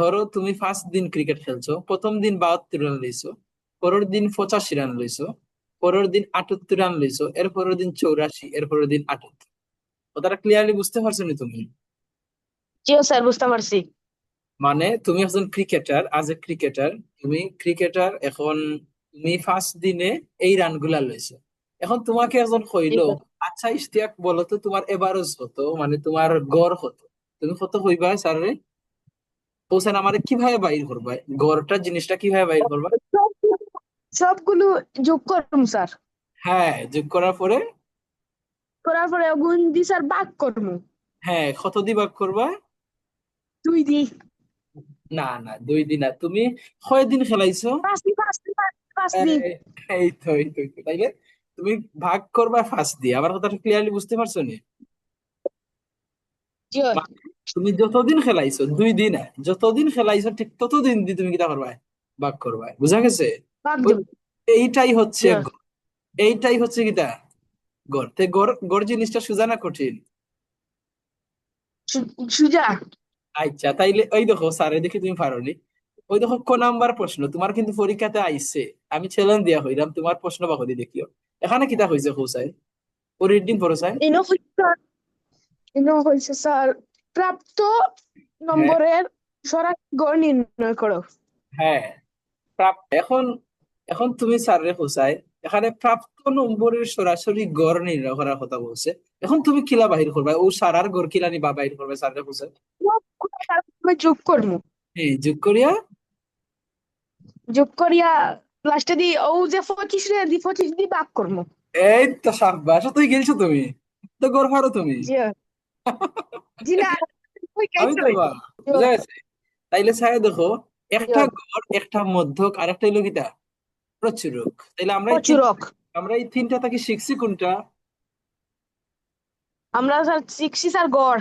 ধরো তুমি ফার্স্ট দিন ক্রিকেট খেলছো, প্রথম দিন 72 রান লইছো, পরের দিন 85 রান লইছো, পরের দিন 78 রান লইছো, এর পরের দিন 84, এর পরের দিন 78। কথাটা ক্লিয়ারলি বুঝতে পারছো নি তুমি? জিও স্যার, বুঝতে পারছি। মানে তুমি একজন ক্রিকেটার, আজ এ ক্রিকেটার, তুমি ক্রিকেটার এখন, তুমি ফার্স্ট দিনে এই রানগুলা লইছো। এখন তোমাকে একজন ঠিক কইলো, আছে। আচ্ছা ইশতিয়াক বলো তো তোমার এভারেজ কত, মানে তোমার গড় কত? তুমি কত কইবা স্যার রে? হোসেন আমারে কিভাবে বাইর করবা, গড়টা জিনিসটা কিভাবে বাইর করবা? সবগুলো যোগ করুম স্যার। হ্যাঁ, যোগ করার পরে, করার পরে গুণ দি স্যার, ভাগ করমু। হ্যাঁ কত দিয়ে ভাগ করবা? 2 দি। না না, 2 দিন না, তুমি কয়দিন খেলাইছো? 5 দি, 5 দি, 5 দি। এই এই তো তাইলে তুমি ভাগ করবা ফার্স্ট দিয়ে। আমার কথাটা ক্লিয়ারলি বুঝতে পারছো নি? জিও। মানে তুমি যতদিন খেলাইছো, 2 দিন না, যতদিন খেলাইছো ঠিক ততদিন দিয়ে তুমি কিটা করবা, ভাগ করবা। বুঝা গেছে? ভাগ ওই, দেব। এইটাই হচ্ছে জিও। এইটাই হচ্ছে কিটা গড়। তে গড়, গড় জিনিসটা সোজা না কঠিন? সুজা। আচ্ছা তাইলে ওই দেখো স্যারে দেখে তুমি পারোনি। ওই দেখো নাম্বার প্রশ্ন তোমার কিন্তু পরীক্ষাতে আইছে, আমি চ্যালেঞ্জ দিয়া হইলাম, তোমার প্রশ্ন বাকদি দেখিও। এখানে কিতা হয়েছে হোসাই, ও রিডিং করো স্যার। এনো হইছে, এনো হইছে স্যার, প্রাপ্ত হ্যাঁ, নম্বরের সরাসরি গড় নির্ণয় করো। হ্যাঁ এখন, এখন তুমি স্যাররে হোসাই, এখানে প্রাপ্ত নম্বরের সরাসরি গড় নির্ণয় করার কথা বলছে। এখন তুমি কিলা বাহির করবা, ও সারার গড় কিলা নিবা বাহির করবে স্যাররে হোসাই? সবগুলো তারপরে যোগ করমু। হ্যাঁ, যোগ করিয়া, যোগ করিয়া লাস্টে দি ও যে 25 রে দি 25 দি ভাগ করমু। এই তো সাব্বাস, তুই গেলছো তুমি, তো গড় পারো তুমি। জিও। জি না, ওই আমি তো কাইছে। বা, জিও। বুঝা গেছে? তাইলে ছায়া দেখো, একটা জিও। গড়, একটা মধ্যক, আর একটা হইলো কিটা প্রচুরক। তাইলে আমরা এই তিন, প্রচুরক। আমরা এই তিনটা থেকে শিখছি কোনটা? আমরা স্যার শিখছি স্যার গড়।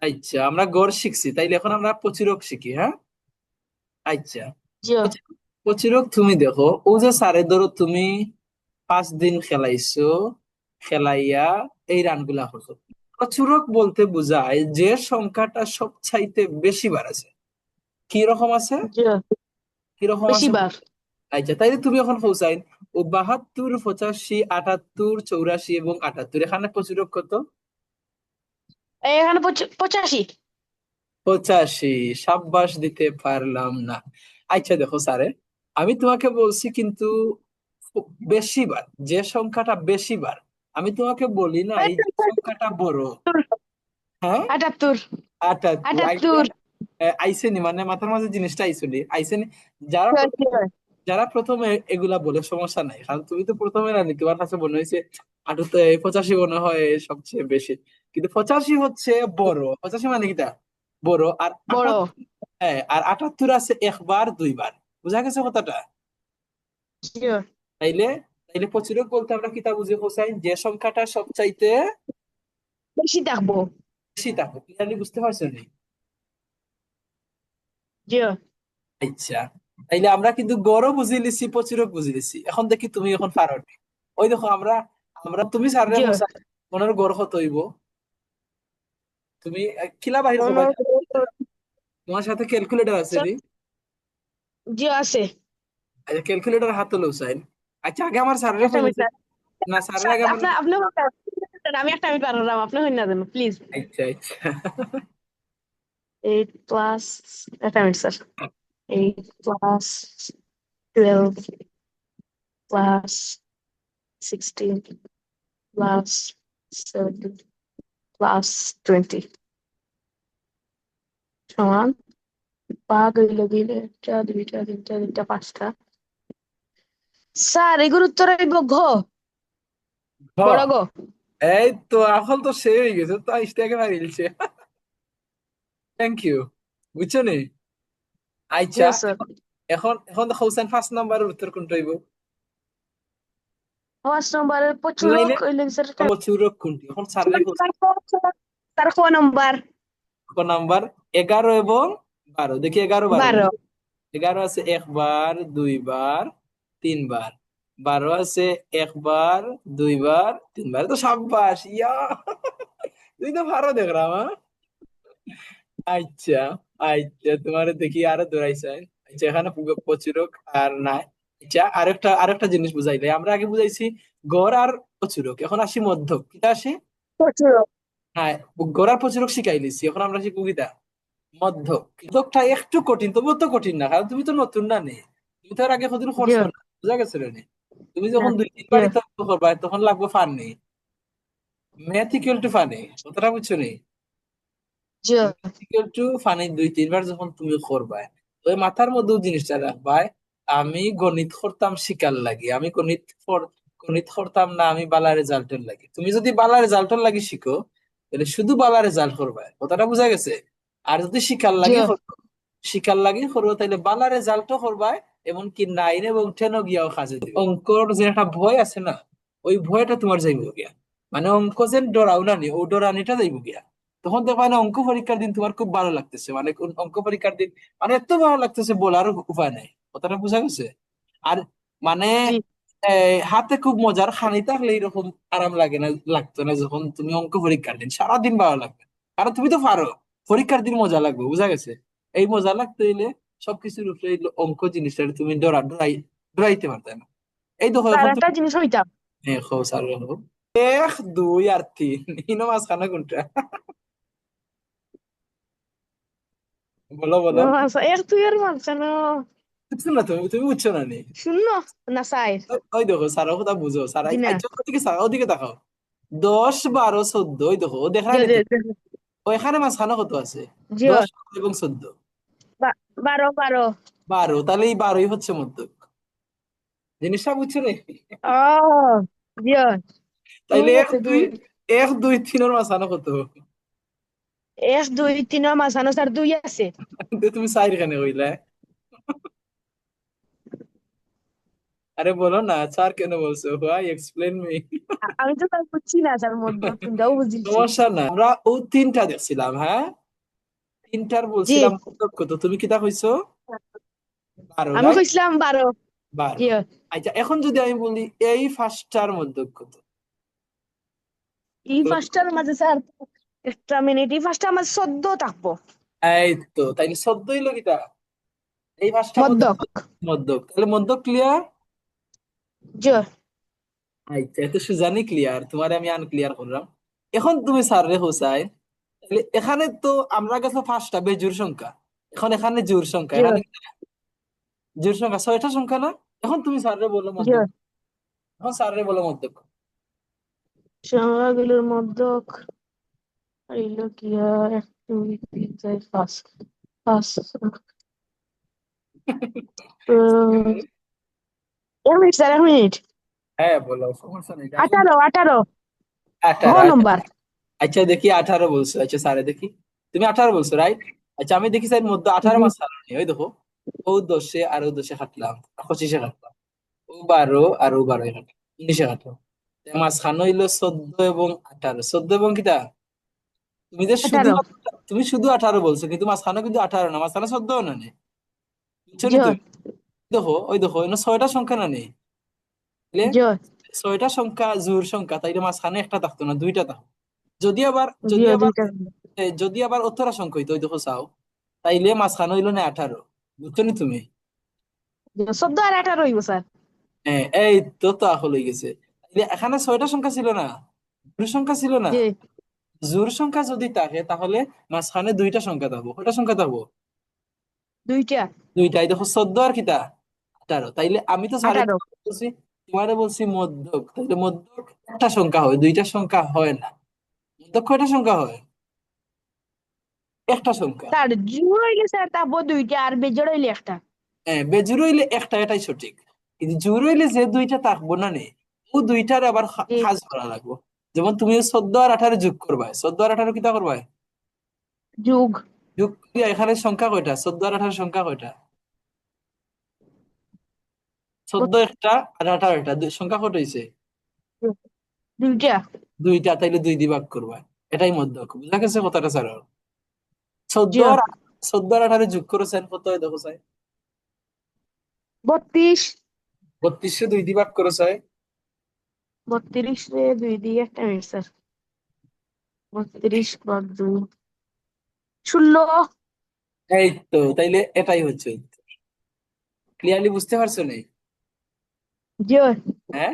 আচ্ছা আমরা গড় শিখছি, তাইলে এখন আমরা প্রচুরক শিখি, হ্যাঁ? আচ্ছা, জিও। প্রচুরক তুমি দেখো, ও যে সারে ধরো তুমি 5 দিন খেলাইছো, খেলাইয়া এই রানগুলা করছো। প্রচুরক বলতে বোঝায় যে সংখ্যাটা সবচাইতে বেশি বার আছে। কি রকম আছে? জিও। কি রকম বেশি আছে? বার। আচ্ছা তাইলে তুমি এখন হোসাইন, ও 72, 85, 78, 84 এবং 78, এখানে প্রচুরক কত? এখানে 85। 85। সাব্বাস, দিতে পারলাম না। আচ্ছা দেখো স্যারে, আমি তোমাকে বলছি কিন্তু বেশি বার, যে সংখ্যাটা বেশি বার, আমি তোমাকে বলি না এই যে সংখ্যাটা বড়। হ্যাঁ, 78। 78 আইডিয়া 78। আইসেনি, মানে মাথার মাঝে জিনিসটা আইসনি আইসেনি। যারা যারা প্রথমে এগুলা বলে সমস্যা নাই, কারণ তুমি তো প্রথমে রানি, তোমার কাছে মনে হয়েছে 85 মনে হয় সবচেয়ে বেশি, কিন্তু 85 হচ্ছে বড়। 85 মানে কিটা বড়। আর বড়। 78, হ্যাঁ আর 78 আছে একবার দুইবার। বুঝা গেছে কথাটা? জিও। তাইলে, তাইলে প্রচুরক বলতে আমরা কিতা বুঝি হোসাইন, যে সংখ্যাটা সবচাইতে বেশি থাকবো। বেশি থাকে। ক্লিয়ারলি বুঝতে পারছো নি? জিও। আচ্ছা, তাইলে আমরা কিন্তু গড়ও বুঝি লিছি, প্রচুরক বুঝি লিছি। এখন দেখি তুমি এখন পারো নি। ওই দেখো আমরা, তুমি স্যারের জিও। হোসাইন, মনের গড় কত হইব? তুমি কিলা বাহির করবা? তোমার সাথে ক্যালকুলেটর আছে নি? জিও আছে। আচ্ছা ক্যালকুলেটর হাতে লো হোসাইন। আচ্ছা আগে আমার স্যারের একটা হয়ে মিনিট গেছে, স্যার। না স্যারের আগে আমার। আপনার আপনি আমি একটা মিনিট পারলাম, আপনি হইন না দেন প্লিজ। আচ্ছা আচ্ছা 8 প্লাস, একটা minute sir. 8 plus 12 plus 16 plus 17 plus 20 সমান ভাগ হইলো দিলে একটা, দুইটা, তিনটা, চারটা, পাঁচটা। স্যার এগুলো উত্তর হইব ঘ। বড় হ, গ। এই তো এখন তো সে হয়ে গেছে, তো আসতে একেবারে ইলছে। থ্যাংক ইউ, বুঝছো নি? জি আচ্ছা স্যার। এখন, এখন দেখো হোসেন ফার্স্ট নাম্বারের উত্তর কোনটা হইব? 5 নম্বরের প্রচুরক অনলাইনে হইলে স্যার প্রচুরক কোনটি? এখন স্যারের তার ক নম্বর। নাম্বার 11 এবং 12, দেখি 11 12 12। 11 আছে একবার, দুইবার, তিনবার। 12 আছে একবার, দুইবার, তিনবার। তো সাব্বাস ইয়া, তুই তো ভালো দেখলাম, হ্যাঁ? আচ্ছা আচ্ছা তোমার দেখি আরো দৌড়াইছে। আচ্ছা এখানে প্রচুরক আর নাই। আচ্ছা আরেকটা জিনিস বুঝাইলে, আমরা আগে বুঝাইছি গড় আর প্রচুরক, এখন আসি মধ্যক, কিটা আসি? প্রচুর। হ্যাঁ, গড় আর প্রচুরক শিখাই নিছি, এখন আমরা শিখবো কিটা? মধ্যক। মধ্যকটা একটু কঠিন, তবুও তো কঠিন না, কারণ তুমি তো নতুন না নে, তুমি তো আর আগে কদিন জি করছো না, বুঝা গেছে রে? তুমি জি যখন দুই জি তিনবার ইতো করবা তখন লাগবে ফান নেই, ম্যাথ ইকুয়াল টু ফানি, কথাটা বুঝছো নি? জি ইকুয়াল টু ফানি দুই তিনবার যখন তুমি করবা, ওই মাথার মধ্যে জিনিসটা রাখবা, আমি গণিত করতাম শিকার লাগি, আমি গণিত করতাম না আমি বালা রেজাল্টের লাগি। তুমি যদি বালা রেজাল্টের লাগি শিখো, তাহলে শুধু বালা রেজাল্ট করবা, কথাটা বোঝা গেছে? আর যদি জি শিকার লাগি করবো, তাহলে বালা রেজাল্টও করবা, এমনকি 9 এবং 10 গিয়াও কাজে দিবে। অঙ্কর যে একটা ভয় আছে না, ওই ভয়টা তোমার যাইব গিয়া, মানে অঙ্ক যে ডরাও না নি, ও ডরানিটা যাইব গিয়া। তখন দেখবা না অঙ্ক পরীক্ষার দিন তোমার খুব ভালো লাগতেছে, মানে অঙ্ক পরীক্ষার দিন মানে এত ভালো লাগতেছে বলার উপায় নাই, কথাটা বোঝা গেছে? আর মানে জি হাতে খুব মজার খানি থাকলে এরকম আরাম লাগে না, লাগতো না যখন তুমি অঙ্ক পরীক্ষার দিন সারাদিন ভালো লাগবে, কারণ তুমি তো পারো। পরীক্ষার দিন মজা লাগবে, বুঝা গেছে? এই মজা লাগতে হইলে সবকিছুর উপরে এই অঙ্ক জিনিসটা তুমি ডরাইতে পারতে না। এই দেখো স্যার এখন একটা তুমি, জিনিস হইতাম। হ্যাঁ খো স্যার, 1 2 আর 3 ইনো মাঝখানে কোনটা? বলো বলো। এক দুই এর মাঝখানে বুঝছো না, তুমি বুঝছো না নি? শূন্য না স্যার। ওই দেখো স্যারের কথা বুঝো, স্যার জি না। ওদিকে ওদিকে তাকাও, 10 12 14, ওই দেখো ও দেখা জি নাই জি তো? জি ওইখানে মাঝখানে কত আছে? জি 10 এবং 14। 12 12। 12, তাহলে এই 12ই হচ্ছে মধ্যক, জিনিসটা বুঝছো রে? ও জি তাইলে দুই এক আছে দুই দুই। 1 2 3 এর মাঝখানে কত? এক দুই তিনের মাঝখানে স্যার দুই আছে। তুমি চার খানে হইলে, আরে বলো না চার কেন বলছো, ভাই এক্সপ্লেন মি। আমি তো স্যার বুঝছি না স্যার মধ্য তিনটাও বুঝিছি। সমস্যা না, আমরা ও তিনটা দেখছিলাম, হ্যাঁ তিনটার জি বলছিলাম মধ্যক কত, তুমি কিতা কইছো? 12, আমি রাইট? কইছিলাম 12। 12। জি আচ্ছা এখন যদি আমি বলি এই ফার্স্টটার মধ্যক কত? এই পাঁচটার মাঝে স্যার একটা মিনিট, এই পাঁচটার মাঝে 14 থাকবো। এই তো তাইলে 14 হইলো কিটা, এই পাঁচটার মধ্যে মধ্যক। মধ্যক, তাহলে মধ্যক ক্লিয়ার। জি আচ্ছা এত সুজানি ক্লিয়ার, তোমারে আমি আনক্লিয়ার করলাম। এখন তুমি স্যার রে হোসাই, তাহলে এখানে তো আমরা গেছে পাঁচটা বেজোড় সংখ্যা, এখন এখানে জোড় সংখ্যা, জি এখানে জোড় সংখ্যা 6টা সংখ্যা না? এখন তুমি স্যার রে বলো জি মধ্যক, এখন স্যার রে বলো মধ্যক। সংখ্যাগুলোর মধ্যক হইলো কি এক দুই তিন চার পাঁচ। পাঁচ এক মিনিট স্যার, এক মিনিট। হ্যাঁ বলো, সমস্যা নেই, ডাকো। 18 18 গ 18, আচ্ছা। নম্বর। আচ্ছা দেখি 18 বলছো, আচ্ছা স্যারে দেখি, তুমি 18 বলছো রাইট? আচ্ছা আমি দেখি স্যার মধ্যে 18 জি মাস স্যার নেই, ওই দেখো ও 10-এ আর ও 10-এ কাটলাম, 25-এ কাটলাম, ও 12 আর ও 12-এ কাটলাম, 19-এ কাটলাম, মাঝখানে হইলো 14 এবং 18, 14 এবং কিটা, তুমি যে শুধু 18। তুমি শুধু 18 বলছো, কিন্তু মাঝখানে কিন্তু 18 না, মাঝখানে 14 না নেই, বুঝছো নি জি তুমি? দেখো ওই দেখো এখানে 6টা সংখ্যা না নেই, বুঝলে? জি 6টা সংখ্যা জোড় সংখ্যা, তাইলে মাঝখানে একটা থাকতো না, দুইটা থাকতো। যদি আবার জি যদি আবার দুইটা। যদি আবার অতরা সংখ্যা হইতো, ওই দেখো চাও, তাইলে মাঝখানে হইলো না 18, বুঝছো নি তুমি? 14 আর 18 হইব স্যার। হ্যাঁ এই তো হয়ে গেছে। তাইলে এখানে 6টা সংখ্যা ছিল না, জোড় সংখ্যা ছিল না। জি জোড় সংখ্যা যদি থাকে তাহলে মাঝখানে দুইটা সংখ্যা থাকবো, কয়টা সংখ্যা থাকবো? দুইটা। দুইটাই, দেখো 14 আর কিটা 18, তাইলে আমি তো সাড়ে 18। বলছি, তোমারে বলছি মধ্যক, তাইলে মধ্যক একটা সংখ্যা হয়, দুইটা সংখ্যা হয় না। মধ্যক কয়টা সংখ্যা হয়? একটা সংখ্যা। স্যার জোড় হইলে স্যার তারপর দুইটা, আর বেজোড় হইলে একটা। হ্যাঁ বেজুর হইলে একটা, এটাই সঠিক। কিন্তু জোর হইলে যে দুইটা থাকবো না নে, ও দুইটার আবার জি কাজ করা লাগবো। যেমন তুমি 14 আর 18 যোগ করবা, 14 আর 18 কিতা করবা? যুগ। যোগ করিয়া এখানে সংখ্যা কয়টা, 14 আর 18 সংখ্যা কয়টা? 14 একটা আর 18 একটা, সংখ্যা কত হইছে? দুইটা। দুইটা, তাইলে 2 দিয়ে ভাগ করবা, এটাই মধ্যক, বুঝা গেছে কথাটা স্যার? চোদ্দ জি আর 14 আর 18 যোগ করেছেন কত হয় দেখো স্যার? 32। 32-এ 2 দিয়ে ভাগ করেছে। 32 রে দুই দিয়ে, একটা মিনিট স্যার। 32 ভাগ দুই, 16। এই তো, তাইলে এটাই হচ্ছে। ক্লিয়ারলি বুঝতে পারছো নি? জি হ্যাঁ।